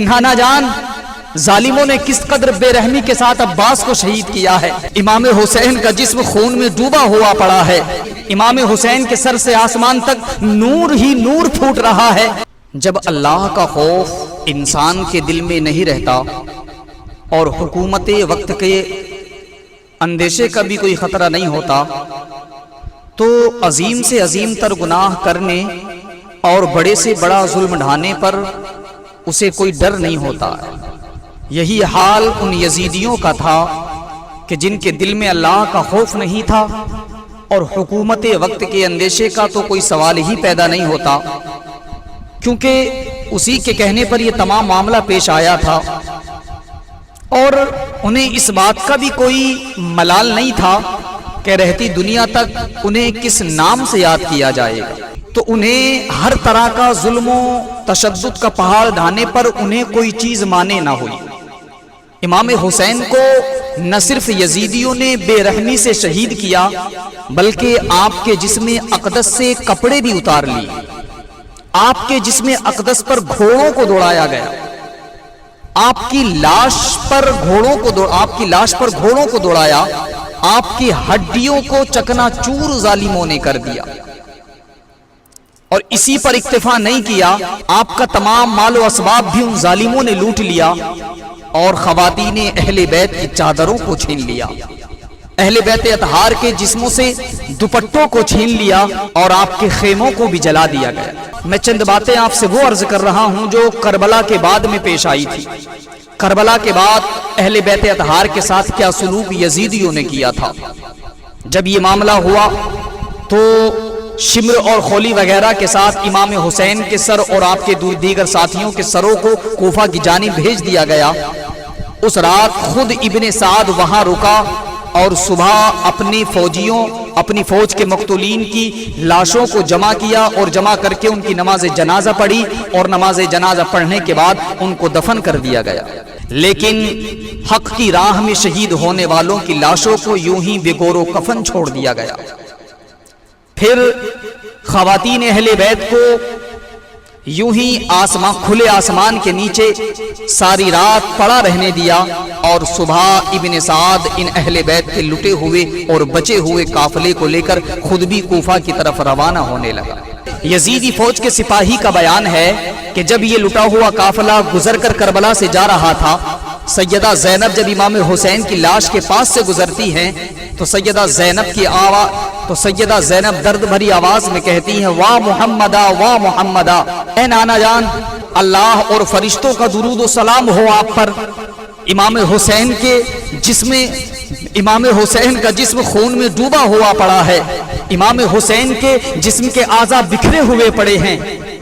نانا جان ظالموں نے کس قدر بے رحمی کے ساتھ عباس کو شہید کیا ہے۔ امام حسین کا جسم خون میں ڈوبا ہوا پڑا ہے۔ امام حسین کے سر سے آسمان تک نور ہی نور پھوٹ رہا ہے۔ جب اللہ کا خوف انسان کے دل میں نہیں رہتا اور حکومت وقت کے اندیشے کا بھی کوئی خطرہ نہیں ہوتا تو عظیم سے عظیم تر گناہ کرنے اور بڑے سے بڑا ظلم ڈھانے پر اسے کوئی ڈر نہیں ہوتا۔ یہی حال ان یزیدیوں کا تھا کہ جن کے دل میں اللہ کا خوف نہیں تھا اور حکومت وقت کے اندیشے کا تو کوئی سوال ہی پیدا نہیں ہوتا، کیونکہ اسی کے کہنے پر یہ تمام معاملہ پیش آیا تھا اور انہیں اس بات کا بھی کوئی ملال نہیں تھا کہ رہتی دنیا تک انہیں کس نام سے یاد کیا جائے گا۔ تو انہیں ہر طرح کا ظلم و تشدد کا پہاڑ ڈھانے پر انہیں کوئی چیز مانے نہ ہوئی۔ امام حسین کو نہ صرف یزیدیوں نے بے رحمی سے شہید کیا بلکہ آپ کے جسم اقدس سے کپڑے بھی اتار لیے۔ آپ کے جسم اقدس پر گھوڑوں کو دوڑایا گیا۔ آپ کی لاش پر گھوڑوں کو دوڑایا۔ آپ کی ہڈیوں کو چکنا چور ظالموں نے کر دیا۔ اور اسی پر اکتفا نہیں کیا، آپ کا تمام مال و اسباب بھی ان ظالموں نے لوٹ لیا اور خواتین اہل بیت کی چادروں کو چھین لیا، اہل بیت اطہار کے جسموں سے دوپٹوں کو چھین لیا اور آپ کے خیموں کو بھی جلا دیا گیا۔ میں چند باتیں آپ سے وہ عرض کر رہا ہوں جو کربلا کے بعد میں پیش آئی تھی۔ کربلا کے بعد اہل بیت اطہار کے ساتھ کیا سلوک یزیدیوں نے کیا تھا۔ جب یہ معاملہ ہوا تو شمر اور خولی وغیرہ کے ساتھ امام حسین کے سر اور آپ کے دیگر ساتھیوں کے سروں کو کوفہ کی جانب بھیج دیا گیا۔ اس رات خود ابن سعد وہاں رکا اور صبح اپنی فوج کے مقتولین کی لاشوں کو جمع کیا اور جمع کر کے ان کی نماز جنازہ پڑھی اور نماز جنازہ پڑھنے کے بعد ان کو دفن کر دیا گیا۔ لیکن حق کی راہ میں شہید ہونے والوں کی لاشوں کو یوں ہی بے گور و کفن چھوڑ دیا گیا۔ پھر خواتین اہل بیت کو یوں ہی کھلے آسمان کے نیچے ساری رات پڑا رہنے دیا اور صبح ابن سعد ان اہل بیت کے لٹے ہوئے اور بچے ہوئے قافلے کو لے کر خود بھی کوفہ کی طرف روانہ ہونے لگا۔ یزیدی فوج کے سپاہی کا بیان ہے کہ جب یہ لٹا ہوا قافلہ گزر کر کربلا سے جا رہا تھا، سیدہ زینب جب امام حسین کی لاش کے پاس سے گزرتی ہیں تو سیدہ زینب درد بھری آواز میں کہتی ہیں، واہ محمدہ واہ محمدہ، اے نانا جان اللہ اور فرشتوں کا درود و سلام ہو آپ پر۔ امام حسین کا جسم خون میں ڈوبا ہوا پڑا ہے۔ امام حسین کے جسم کے اعضاء بکھرے ہوئے پڑے ہیں۔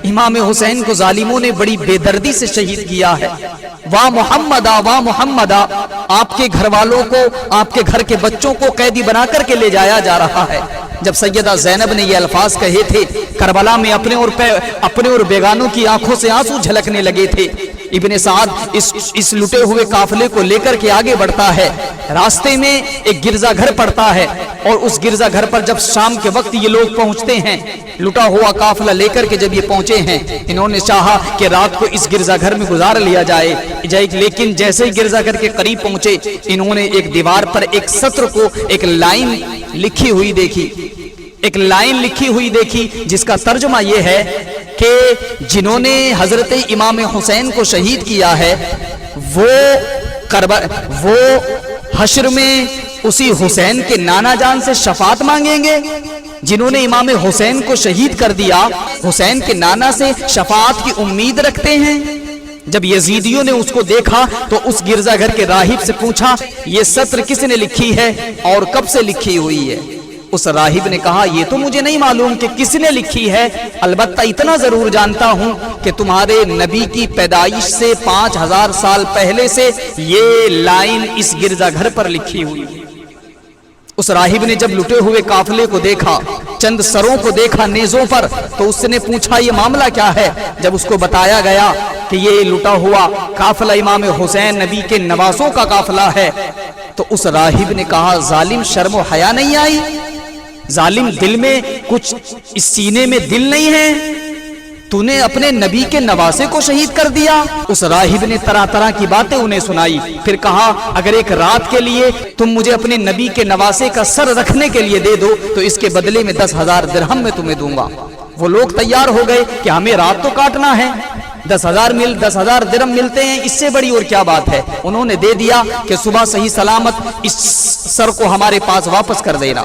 امام حسین کو ظالموں نے بڑی بے دردی سے شہید کیا ہے۔ واہ محمدہ واہ محمدہ، آپ کے گھر والوں کو، آپ کے گھر کے بچوں کو قیدی بنا کر کے لے جایا جا رہا ہے۔ جب سیدہ زینب نے یہ الفاظ کہے تھے، کربلا میں اپنے اور بیگانوں کی آنکھوں سے آنسو جھلکنے لگے تھے۔ ابن سعد اس لٹے ہوئے قافلے کو لے کر کے آگے بڑھتا ہے۔ راستے میں ایک گرجا گھر پڑتا ہے اور اس گرجا گھر پر جب شام کے وقت یہ لوگ پہنچتے ہیں، لٹا ہوا قافلہ لے کر کے جب یہ پہنچے ہیں، انہوں نے چاہا کہ رات کو اس گرجا گھر میں گزار لیا جائے، لیکن جیسے ہی گرجا گھر کے قریب پہنچے، انہوں نے ایک دیوار پر ایک سطر کو ایک لائن لکھی ہوئی دیکھی جس کا ترجمہ یہ ہے کہ جنہوں نے حضرت امام حسین کو شہید کیا ہے وہ حشر میں اسی حسین کے نانا جان سے شفاعت مانگیں گے۔ جنہوں نے امام حسین کو شہید کر دیا حسین کے نانا سے شفاعت کی امید رکھتے ہیں۔ جب یزیدیوں نے اس کو دیکھا تو اس گرجا گھر کے راہب سے پوچھا، یہ سطر کس نے لکھی ہے اور کب سے لکھی ہوئی ہے؟ اس راہب نے کہا، یہ تو مجھے نہیں معلوم کہ کس نے لکھی ہے، البتہ اتنا ضرور جانتا ہوں کہ تمہارے نبی کی پیدائش سے 5000 سال پہلے سے یہ لائن اس گرجا گھر پر لکھی ہوئی ہے۔ اس راہب نے جب لٹے ہوئے قافلے کو دیکھا، چند سروں کو دیکھا نیزوں پر، تو اس نے پوچھا یہ معاملہ کیا ہے؟ جب اس کو بتایا گیا کہ یہ لٹا ہوا قافلہ امام حسین نبی کے نواسوں کا قافلہ ہے، تو اس راہب نے کہا، ظالم شرم و حیا نہیں آئی؟ ظالم دل میں کچھ اس سینے میں دل نہیں ہے؟ تو نے اپنے نبی کے نواسے کو شہید کر دیا۔ اس راہب نے طرح طرح کی باتیں انہیں سنائی، پھر کہا اگر ایک رات کے لیے تم مجھے اپنے نبی کے نواسے کا سر رکھنے کے لیے دے دو تو اس کے بدلے میں 10,000 درہم میں تمہیں دوں گا۔ وہ لوگ تیار ہو گئے کہ ہمیں رات تو کاٹنا ہے، 10,000 درہم ملتے ہیں، اس سے بڑی اور کیا بات ہے۔ انہوں نے دے دیا کہ صبح صحیح سلامت اس سر کو ہمارے پاس واپس کر دینا۔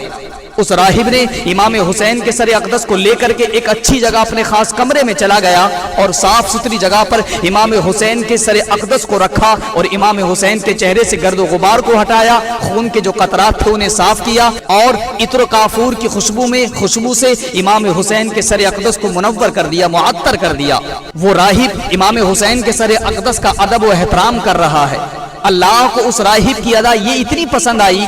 اس راہب نے امام حسین کے سر اقدس کو لے کر کے ایک اچھی جگہ اپنے خاص کمرے میں چلا گیا اور صاف ستھری جگہ پر امام حسین کے سر اقدس کو رکھا اور امام حسین کے چہرے سے گرد و غبار کو ہٹایا، خون کے جو قطرات تھے انہیں صاف کیا اور عطر و کافور کی خوشبو سے امام حسین کے سر اقدس کو منور کر دیا، معطر کر دیا۔ وہ راہب امام حسین کے سر اقدس کا ادب و احترام کر رہا ہے۔ اللہ کو اس راہب کی ادا یہ اتنی پسند آئی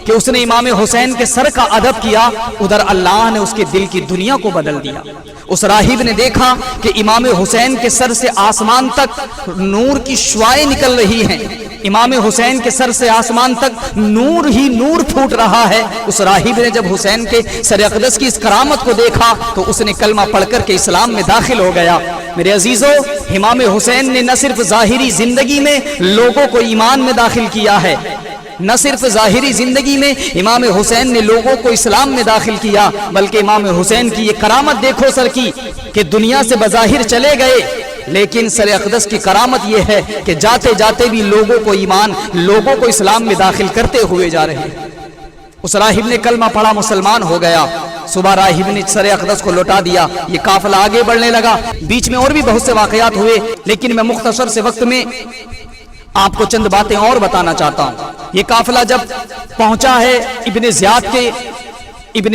کہ اس نے امام حسین کے سر کا ادب کیا، ادھر اللہ نے اس کے دل کی دنیا کو بدل دیا۔ اس راہب نے دیکھا کہ امام حسین کے سر سے آسمان تک نور کی شعائیں نکل رہی ہیں، امام حسین کے سر سے آسمان تک نور ہی نور پھوٹ رہا ہے۔ اس راہب نے جب حسین کے سر اقدس کی اس کرامت کو دیکھا تو اس نے کلمہ پڑھ کر کے اسلام میں داخل ہو گیا۔ میرے عزیزو، امام حسین نے نہ صرف ظاہری زندگی میں لوگوں کو ایمان میں داخل کیا ہے، نہ صرف ظاہری زندگی میں امام حسین نے لوگوں کو اسلام میں داخل کیا، بلکہ امام حسین کی یہ کرامت دیکھو سر کی کہ دنیا سے بظاہر چلے گئے، لیکن سر اقدس کی کرامت یہ ہے کہ جاتے جاتے بھی لوگوں کو ایمان، لوگوں کو اسلام میں داخل کرتے ہوئے جا رہے ہیں۔ اس راہب نے کلمہ پڑھا، مسلمان ہو گیا۔ صبح راہب نے سر اقدس کو لوٹا دیا، یہ قافلہ آگے بڑھنے لگا۔ بیچ میں اور بھی بہت سے واقعات ہوئے، لیکن میں مختصر سے وقت میں آپ کو چند باتیں اور بتانا چاہتا ہوں۔ یہ قافلہ جب پہنچا ہے ابن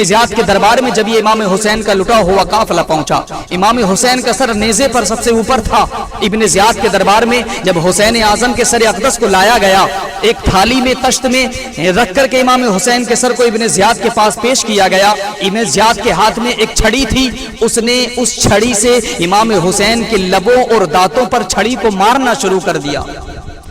زیاد کے دربار میں، جب یہ امام حسین کا لٹا ہوا قافلہ پہنچا، امام حسین کا سر نیزے پر سب سے اوپر تھا۔ ابن زیاد کے دربار میں جب حسین اعظم کے سر اقدس کو لایا گیا، ایک تھالی میں تشت میں رکھ کر کے امام حسین کے سر کو ابن زیاد کے پاس پیش کیا گیا۔ ابن زیاد کے ہاتھ میں ایک چھڑی تھی، اس نے اس چھڑی سے امام حسین کے لبوں اور دانتوں پر چھڑی کو مارنا شروع کر دیا۔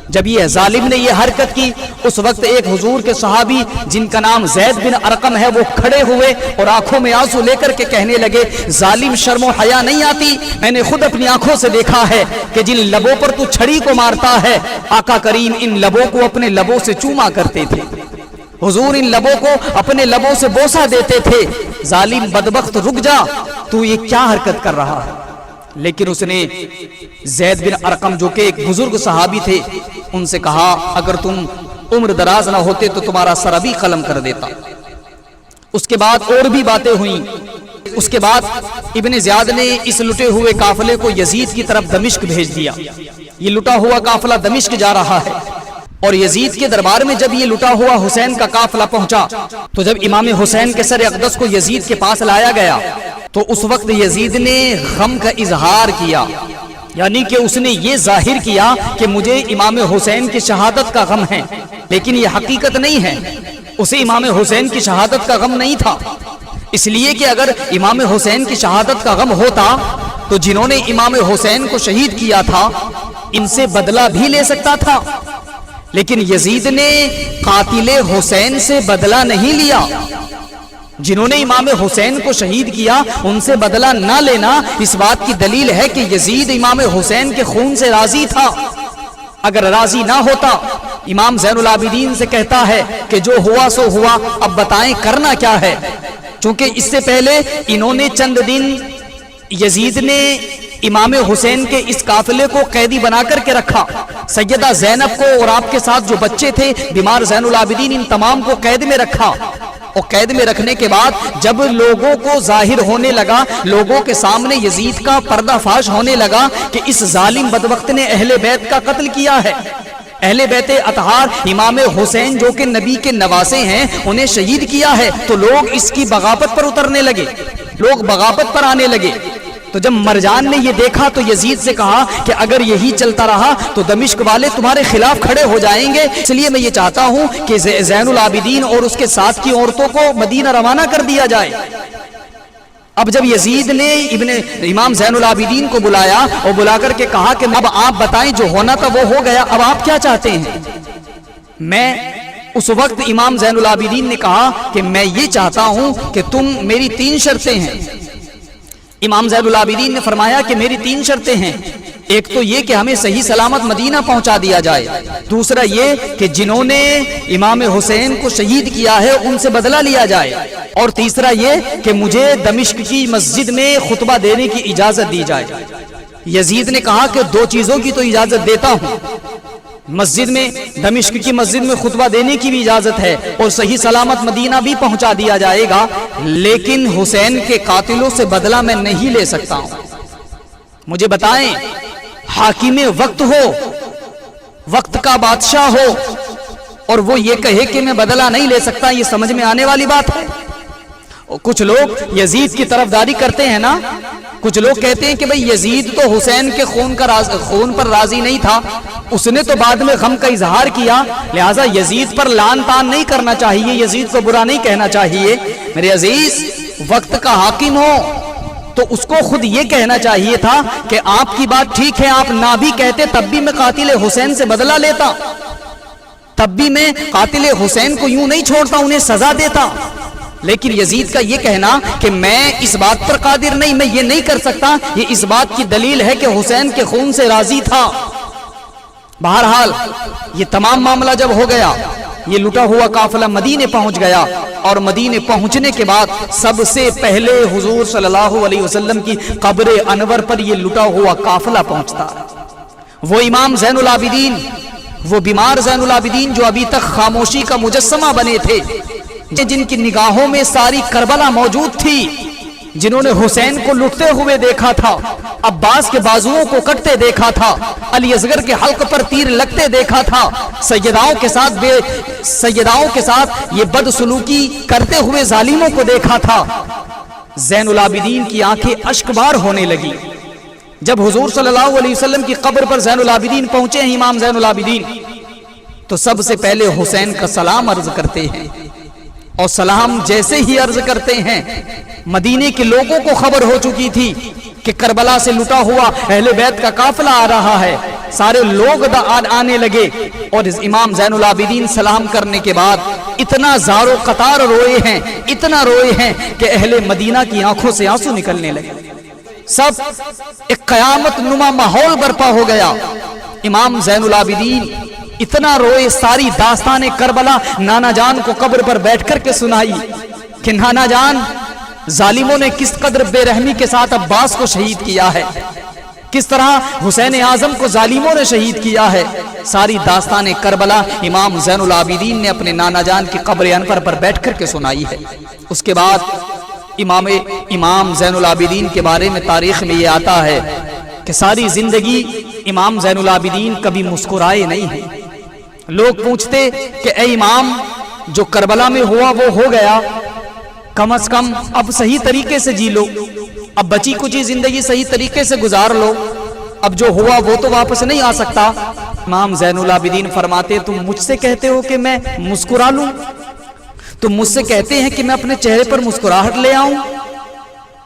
جب یہ ظالم نے یہ حرکت کی، اس وقت ایک حضور کے صحابی جن کا نام زید بن ارقم ہے، وہ کھڑے ہوئے اور آنکھوں میں آنسو لے کر کے کہنے لگے، ظالم شرم و حیا نہیں آتی؟ میں نے خود اپنی آنکھوں سے دیکھا ہے کہ جن لبوں پر تو چھڑی کو مارتا ہے، آقا کریم ان لبوں کو اپنے لبوں سے چوما کرتے تھے، حضور ان لبوں کو اپنے لبوں سے بوسہ دیتے تھے۔ ظالم بدبخت رک جا، تو یہ کیا حرکت کر رہا ہے؟ لیکن اس نے زید بن ارقم جو کہ ایک بزرگ صحابی تھے، ان سے کہا اگر تم عمر دراز نہ ہوتے تو تمہارا سر ابھی قلم کر دیتا۔ اس کے بعد اور بھی باتیں ہوئیں۔ اس کے بعد ابن زیاد نے اس لٹے ہوئے قافلے کو یزید کی طرف دمشق بھیج دیا۔ یہ لٹا ہوا قافلہ دمشق جا رہا ہے، اور یزید کے دربار میں جب یہ لٹا ہوا حسین کا قافلہ پہنچا تو جب امام حسین کے سر اقدس کو یزید کے پاس لایا گیا تو اس وقت یزید نے غم کا اظہار کیا، یعنی کہ اس نے یہ ظاہر کیا کہ مجھے امام حسین کی شہادت کا غم ہے، لیکن یہ حقیقت نہیں ہے، اسے امام حسین کی شہادت کا غم نہیں تھا۔ اس لیے کہ اگر امام حسین کی شہادت کا غم ہوتا تو جنہوں نے امام حسین کو شہید کیا تھا ان سے بدلہ بھی لے سکتا تھا، لیکن یزید نے قاتل حسین سے بدلہ نہیں لیا۔ جنہوں نے امام حسین کو شہید کیا ان سے بدلہ نہ لینا اس بات کی دلیل ہے کہ یزید امام حسین کے خون سے راضی تھا۔ اگر راضی نہ ہوتا، امام زین العابدین سے کہتا ہے کہ جو ہوا سو ہوا، اب بتائیں کرنا کیا ہے؟ چونکہ اس سے پہلے انہوں نے چند دن یزید نے امام حسین کے اس قافلے کو قیدی بنا کر کے رکھا، سیدہ زینب کو اور آپ کے ساتھ جو بچے تھے بیمار زین العابدین، ان تمام کو قید میں رکھا، اور قید میں رکھنے کے بعد جب لوگوں کو ظاہر ہونے لگا، لوگوں کے سامنے یزید کا پردہ فاش ہونے لگا کہ اس ظالم بدبخت نے اہل بیت کا قتل کیا ہے، اہل بیت اطہار امام حسین جو کہ نبی کے نواسے ہیں انہیں شہید کیا ہے، تو لوگ اس کی بغاوت پر اترنے لگے، لوگ بغاوت پر آنے لگے۔ تو جب مرجان نے یہ دیکھا تو یزید سے کہا کہ اگر یہی چلتا رہا تو دمشق والے تمہارے خلاف کھڑے ہو جائیں گے، اس لیے میں یہ چاہتا ہوں کہ زین العابدین اور اس کے ساتھ کی عورتوں کو مدینہ روانہ کر دیا جائے۔ اب جب یزید نے امام زین العابدین کو بلایا اور بلا کر کے کہا کہ اب آپ بتائیں، جو ہونا تھا وہ ہو گیا، اب آپ کیا چاہتے ہیں؟ میں اس وقت امام زین العابدین نے کہا کہ میں یہ چاہتا ہوں کہ تم، میری 3 شرطیں ہیں۔ امام زین العابدین نے فرمایا کہ میری 3 شرطیں ہیں، ایک تو یہ کہ ہمیں صحیح سلامت مدینہ پہنچا دیا جائے، دوسرا یہ کہ جنہوں نے امام حسین کو شہید کیا ہے ان سے بدلہ لیا جائے، اور تیسرا یہ کہ مجھے دمشق کی مسجد میں خطبہ دینے کی اجازت دی جائے۔ یزید نے کہا کہ 2 چیزوں کی تو اجازت دیتا ہوں، مسجد میں، دمشق کی مسجد میں خطبہ دینے کی بھی اجازت ہے، اور صحیح سلامت مدینہ بھی پہنچا دیا جائے گا، لیکن حسین کے قاتلوں سے بدلہ میں نہیں لے سکتا ہوں۔ مجھے بتائیں، حاکم وقت ہو، وقت کا بادشاہ ہو، اور وہ یہ کہے کہ میں بدلہ نہیں لے سکتا، یہ سمجھ میں آنے والی بات ہے؟ کچھ لوگ یزید کی طرفداری کرتے ہیں نا، کچھ لوگ کہتے ہیں کہ بھئی یزید تو حسین کے خون پر راضی نہیں تھا، اس نے تو بعد میں غم کا اظہار کیا، لہٰذا یزید پر لعن طعن نہیں کرنا چاہیے، یزید کو برا نہیں کہنا چاہیے۔ میرے عزیز، وقت کا حاکم ہو تو اس کو خود یہ کہنا چاہیے تھا کہ آپ کی بات ٹھیک ہے، آپ نہ بھی کہتے تب بھی میں قاتل حسین سے بدلہ لیتا، تب بھی میں قاتل حسین کو یوں نہیں چھوڑتا، انہیں سزا دیتا۔ لیکن یزید کا یہ کہنا کہ میں اس بات پر قادر نہیں، میں یہ نہیں کر سکتا، یہ اس بات کی دلیل ہے کہ حسین کے خون سے راضی تھا۔ بہرحال یہ تمام معاملہ جب ہو گیا، یہ لٹا ہوا قافلہ مدینے پہنچ گیا، اور مدینے پہنچنے کے بعد سب سے پہلے حضور صلی اللہ علیہ وسلم کی قبر انور پر یہ لٹا ہوا قافلہ پہنچتا۔ وہ امام زین العابدین، وہ بیمار زین العابدین جو ابھی تک خاموشی کا مجسمہ بنے تھے، جن کی نگاہوں میں ساری کربلا موجود تھی، جنہوں نے حسین کو لٹتے ہوئے دیکھا تھا، عباس کے بازوؤں کو کٹتے دیکھا تھا، علی اصغر کے حلق پر تیر لگتے دیکھا تھا، سیداؤں کے ساتھ یہ بدسلوکی کرتے ہوئے ظالموں کو دیکھا تھا۔ زین العابدین کی آنکھیں اشکبار ہونے لگی۔ جب حضور صلی اللہ علیہ وسلم کی قبر پر زین العابدین پہنچے ہیں امام زین العابدین، تو سب سے پہلے حسین کا سلام عرض کرتے ہیں، اور سلام جیسے ہی عرض کرتے ہیں، مدینے کے لوگوں کو خبر ہو چکی تھی کہ کربلا سے لٹا ہوا اہل بیت کا قافلہ آ رہا ہے، سارے لوگ آنے لگے، اور امام زین العابدین سلام کرنے کے بعد اتنا زار و قطار روئے ہیں، اتنا روئے ہیں کہ اہل مدینہ کی آنکھوں سے آنسو نکلنے لگے، سب ایک قیامت نما ماحول برپا ہو گیا۔ امام زین العابدین اتنا روئے، ساری داستان کربلا نانا جان کو قبر پر بیٹھ کر کے سنائی کہ نانا جان، ظالموں نے کس قدر بے رحمی کے ساتھ عباس کو شہید کیا ہے، کس طرح حسین اعظم کو ظالموں نے شہید کیا ہے۔ ساری داستان کربلا امام زین العابدین نے اپنے نانا جان کی قبر انور پر بیٹھ کر کے سنائی ہے۔ اس کے بعد امام زین العابدین کے بارے میں تاریخ میں یہ آتا ہے کہ ساری زندگی امام زین العابدین کبھی مسکرائے نہیں ہیں۔ لوگ پوچھتے کہ اے امام، جو کربلا میں ہوا وہ ہو گیا، کم از کم اب صحیح طریقے سے جی لو، اب بچی کچی زندگی صحیح طریقے سے گزار لو، اب جو ہوا وہ تو واپس نہیں آ سکتا۔ امام زین العابدین فرماتے، تم مجھ سے کہتے ہو کہ میں مسکرا لوں، تم مجھ سے کہتے ہیں کہ میں اپنے چہرے پر مسکراہٹ لے آؤں،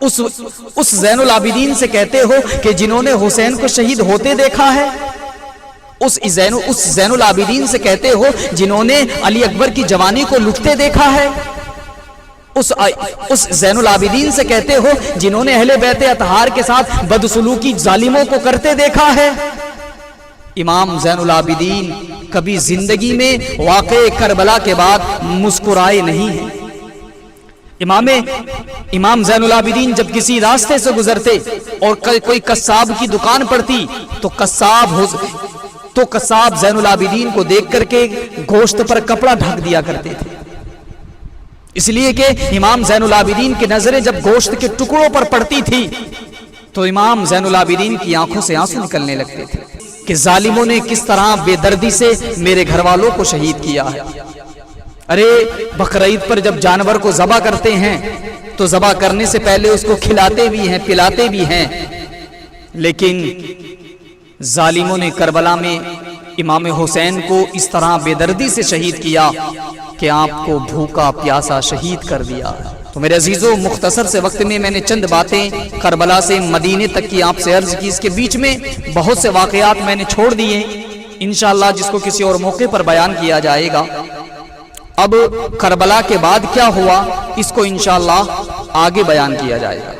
اس زین العابدین سے کہتے ہو کہ جنہوں نے حسین کو شہید ہوتے دیکھا ہے، اس زین العابدین سے کہتے ہو جنہوں نے علی اکبر کی جوانی کو لٹتے دیکھا ہے، اس زین العابدین سے کہتے ہو جنہوں نے اہل بیت اطہار کے ساتھ بدسلوکی ظالموں کو کرتے دیکھا ہے۔ امام زین العابدین کبھی زندگی میں واقع کربلا کے بعد مسکرائے نہیں ہیں۔ امام زین العابدین جب کسی راستے سے گزرتے اور کوئی قصاب کی دکان پڑتی تو قصاب زین العابدین کو دیکھ کر کے گوشت پر کپڑا ڈھک دیا کرتے تھے، اس لیے کہ امام زین العابدین کی نظریں جب گوشت کے ٹکڑوں پر پڑتی تھی تو امام زین العابدین کی آنکھوں سے آنسو نکلنے لگتے تھے کہ ظالموں نے کس طرح بے دردی سے میرے گھر والوں کو شہید کیا ہے۔ ارے بقرعید پر جب جانور کو ذبح کرتے ہیں تو ذبح کرنے سے پہلے اس کو کھلاتے بھی ہیں، پلاتے بھی ہیں، لیکن ظالموں نے کربلا میں امام حسین کو اس طرح بے دردی سے شہید کیا کہ آپ کو بھوکا پیاسا شہید کر دیا۔ تو میرے عزیزوں، مختصر سے وقت میں نے چند باتیں کربلا سے مدینے تک کی آپ سے عرض کی، اس کے بیچ میں بہت سے واقعات میں نے چھوڑ دیے، انشاءاللہ جس کو کسی اور موقع پر بیان کیا جائے گا۔ اب کربلا کے بعد کیا ہوا اس کو انشاءاللہ آگے بیان کیا جائے گا۔